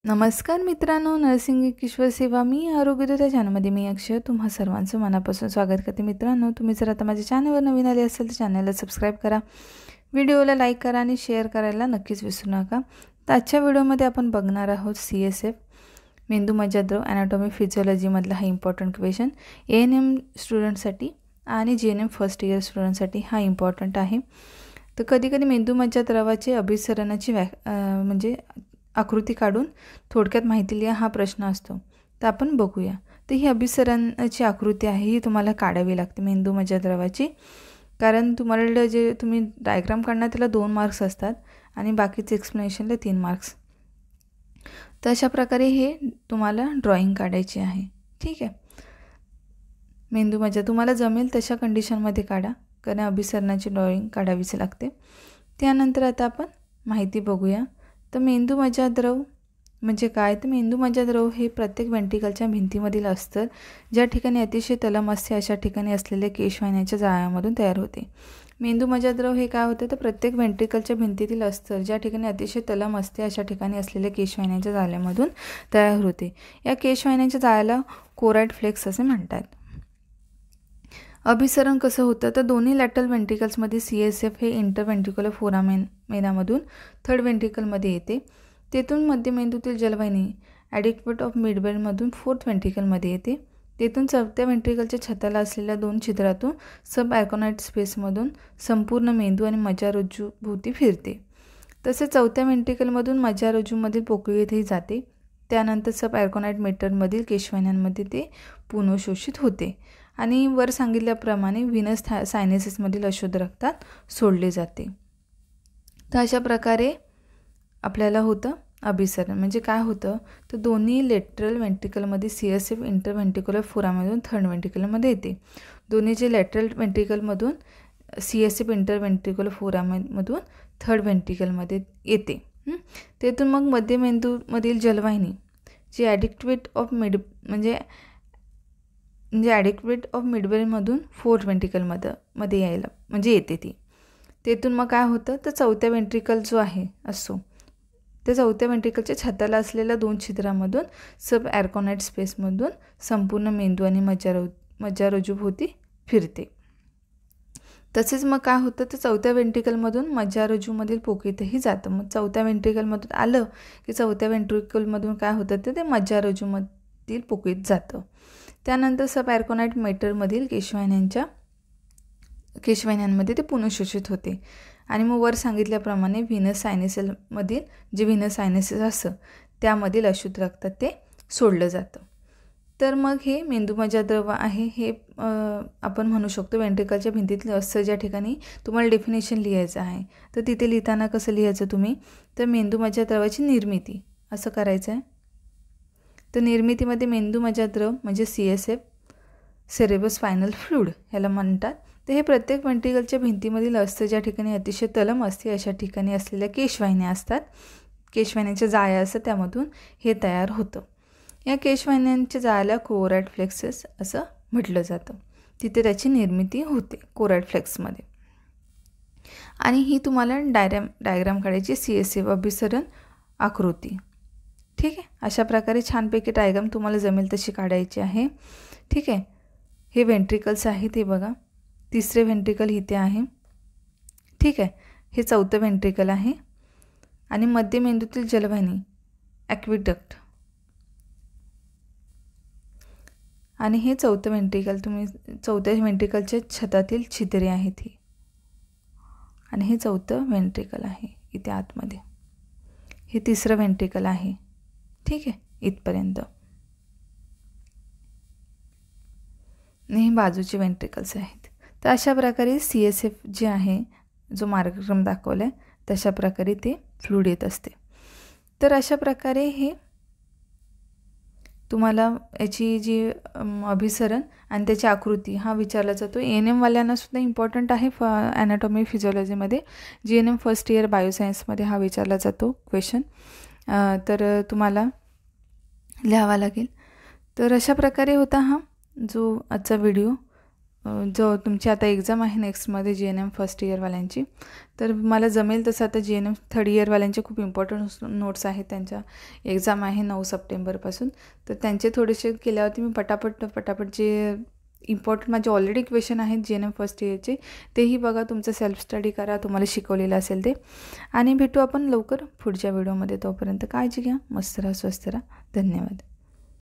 नमस्कार मित्रांनो, नर्सिंग किशोर सेवा मी आरोग्यदाता चॅनलमध्ये मी अक्षय तुम्हा सर्वांचं मनापासून स्वागत करते। मित्रांनो, तुम्ही जर आता माझ्या चॅनलवर नवीन आले असाल तर चॅनलला सबस्क्राईब करा, व्हिडिओला लाईक करा आणि शेअर करायला नक्कीच विसरू नका। तर आजच्या व्हिडिओमध्ये आपण बघणार आहोत CSF मेंदूमज्जाद्रव ॲनाटॉमी फिजिओलॉजीमधला हा इम्पॉर्टंट क्वेश्चन ANM स्टुडंटसाठी आणि GNM फर्स्ट इयर स्टुडंटसाठी हा इम्पॉर्टंट आहे। तर कधी कधी मेंदूमज्जाद्रवाचे अभिसरणाची म्हणजे आकृती काढून थोडक्यात माहिती लिहा हा प्रश्न असतो। तर आपण बघूया। तर ही अभिसरणाची आकृती आहे ही तुम्हाला काढावी लागते मेंदूमज्जाद्रवाची, कारण तुम्हाला जे तुम्ही डायग्राम काढणार त्याला 2 मार्क्स असतात आणि बाकीचे एक्सप्लेनेशनला 3 मार्क्स। तर अशा प्रकारे हे तुम्हाला ड्रॉइंग काढायची आहे। ठीक आहे, मेंदूमज्जा तुम्हाला जमेल तशा कंडिशनमध्ये काढा, कारण अभिसरणाची ड्रॉइंग काढावीच लागते। त्यानंतर आता आपण माहिती बघूया। तर मेंदूमज्जाद्रव म्हणजे काय? तर मेंदूमज्जाद्रव हे प्रत्येक वेंट्रिकलच्या भिंतीमधील अस्तर ज्या ठिकाणी अतिशय तलम असते अशा ठिकाणी असलेल्या केशवाहिन्यांच्या जाळ्यामधून तयार होते। मेंदूमज्जाद्रव हे काय होते? तर प्रत्येक वेंट्रिकलच्या भिंतीतील अस्तर ज्या ठिकाणी अतिशय तलम असते अशा ठिकाणी असलेल्या केशवाहिन्यांच्या जाळ्यामधून तयार होते। या केशवाहिन्यांच्या जाळ्याला कोराइड फ्लेक्स असे म्हणतात। अभिसरण कसं होतं? तर दोन्ही लॅटरल वेंट्रिकल्समध्ये CSF हे इंटरवेंट्रिक्युलर फोरामेनामधून थर्ड वेंट्रिकलमध्ये येते। तेथून मध्यमेंदूतील जलवाहिनी ॲडिक्वेट ऑफ मिडब्रेनमधून फोर्थ वेंट्रिकलमध्ये येते। तेथून चौथ्या वेंट्रिकलच्या छताला असलेल्या 2 छिद्रातून सब ॲर्कोनाइड स्पेसमधून संपूर्ण मेंदू आणि मज्जारज्जूभोवती फिरते। तसेच चौथ्या वेंट्रिकलमधून मज्जारज्जूमधील पोकळीतही जाते। त्यानंतर सब ॲर्कोनाइड मेटरमधील केशवाहिन्यांमध्ये ते पुनःशोषित होते आणि वर सांगितल्याप्रमाणे व्हीनस सायनेसिसमधील अशुद्ध रक्तात सोडले जाते। तर अशा प्रकारे आपल्याला होतं अभिसरण। म्हणजे काय होतं? तर दोन्ही लेटरल वेंट्रिकलमध्ये CSF इंटरवेंट्रिक्युलर फोरामेनमधून थर्ड वेंट्रिकलमध्ये येते। दोन्ही जे लेटरल वेंट्रिकलमधून CSF इंटरवेंट्रिक्युलर फोरामेनमधून थर्ड वेंट्रिकलमध्ये येते। तेथून मग मध्यमेंदूमधील जलवाहिनी जी ॲडिक्वेट ऑफ ॲडिक्वेट ऑफ मिडब्रेनमधून फोर्थ वेंट्रिकलमध्ये यायला म्हणजे येते ती। तेथून मग काय होतं? तर चौथ्या वेंट्रिकल जो आहे असो त्या चौथ्या वेंट्रिकलच्या छताला असलेल्या 2 छिद्रामधून सब ॲर्कोनाइड स्पेसमधून संपूर्ण मेंदू आणि मज्जारज्जूभोवती फिरते। तसेच मग काय होतं? तर चौथ्या वेंट्रिकलमधून मज्जारज्जूमधील पोकळीतही जातं। मग चौथ्या वेंट्रिकलमधून आलं की चौथ्या वेंट्रिकलमधून काय होतं? तर ते मज्जारज्जूमधील पोकळीत जातं। त्यानंतर सब ॲर्कोनाइड मेटरमधील केशवाहिन्यांमध्ये ते पुनःशोषित होते आणि मग वर सांगितल्याप्रमाणे व्हीनस सायनेसमधील जे व्हीनस सायनेसिस असतं त्यामधील अशुद्ध रक्तात ते सोडलं जातं। तर मग हे मेंदूमज्जाद्रव आहे हे आपण म्हणू शकतो वेंट्रिकलच्या भिंतीतले अस्तर ज्या ठिकाणी तुम्हाला डेफिनेशन लिहायचं आहे। तर तिथे लिहिताना कसं लिहायचं तुम्ही? तर मेंदूमज्जाद्रवाची निर्मिती असं करायचं आहे। तर निर्मितीमध्ये मेंदूमज्जाद्रव म्हणजे CSF सेरेब्रोस्पायनल फ्लूइड ह्याला म्हणतात। तर हे प्रत्येक वेंट्रिकलच्या भिंतीमधील अस्तर ज्या ठिकाणी अतिशय तलम असते अशा ठिकाणी असलेल्या केशवाहिन्या असतात, केशवाहिन्यांच्या जाळ्या असतात त्यामधून हे तयार होतं। या केशवाहिन्यांच्या जाळ्याला कोराइड फ्लेक्सेस असं म्हटलं जातं। तिथे त्याची निर्मिती होते कोराइड फ्लेक्समध्ये। आणि ही तुम्हाला डायग्राम काढायची CSF अभिसरण आकृती। ठीक आहे, अशा प्रकारे छानपैकी डायग्राम तुम्हाला जमेल तशी काढायची आहे। ठीक आहे, हे वेंट्रिकल्स आहेत हे बघा, तिसरे वेंट्रिकल इथे आहे। ठीक आहे, हे चौथं वेंट्रिकल आहे आणि मध्यमेंदूतील जलवाहिनी ॲक्विडक्ट आणि हे चौथं वेंट्रिकल तुम्ही चौथ्या वेंट्रिकलच्या छतातील छिद्रे आहेत ही, आणि हे चौथं वेंट्रिकल आहे इथे आतमध्ये। हे तिसरं वेंट्रिकल आहे। ठीक आहे, इथपर्यंत हे बाजूचे वेंट्रिकल्स आहेत। तर अशा प्रकारे CSF जे आहे जो मार्गक्रम दाखवला आहे तशा प्रकारे ते फ्लूइड येत असते। तर अशा प्रकारे हे तुम्हाला याची जी अभिसरण आणि त्याची आकृती हा विचारला जातो। ANM वाल्यांना सुद्धा इम्पॉर्टंट आहे ॲनाटॉमी फिजिओलॉजीमध्ये। GNM फर्स्ट इयर बायोसायन्समध्ये हा विचारला जातो क्वेश्चन। तर तुम्हाला लिहावा लागेल। तर अशा प्रकारे होता हा जो आजचा व्हिडिओ। जो तुमची आता एक्झाम आहे नेक्स्टमध्ये GNM फर्स्ट इयरवाल्यांची, तर मला जमेल तसं आता GNM थर्ड इयरवाल्यांचे खूप इम्पॉर्टंट नोट्स आहेत. त्यांच्या एक्झाम आहे 9 सप्टेंबरपासून, तर त्यांचे थोडेसे केल्यावरती मी पटापट जे इम्पॉर्टंट माझे ऑलरेडी क्वेश्चन आहेत GNM फर्स्ट इयरचे तेही बघा, तुमचं सेल्फ स्टडी करा, तुम्हाला शिकवलेलं असेल ते. आणि भेटू आपण लवकर पुढच्या व्हिडिओमध्ये. तोपर्यंत काळजी घ्या, मस्त राहा, स्वस्त राहा. धन्यवाद.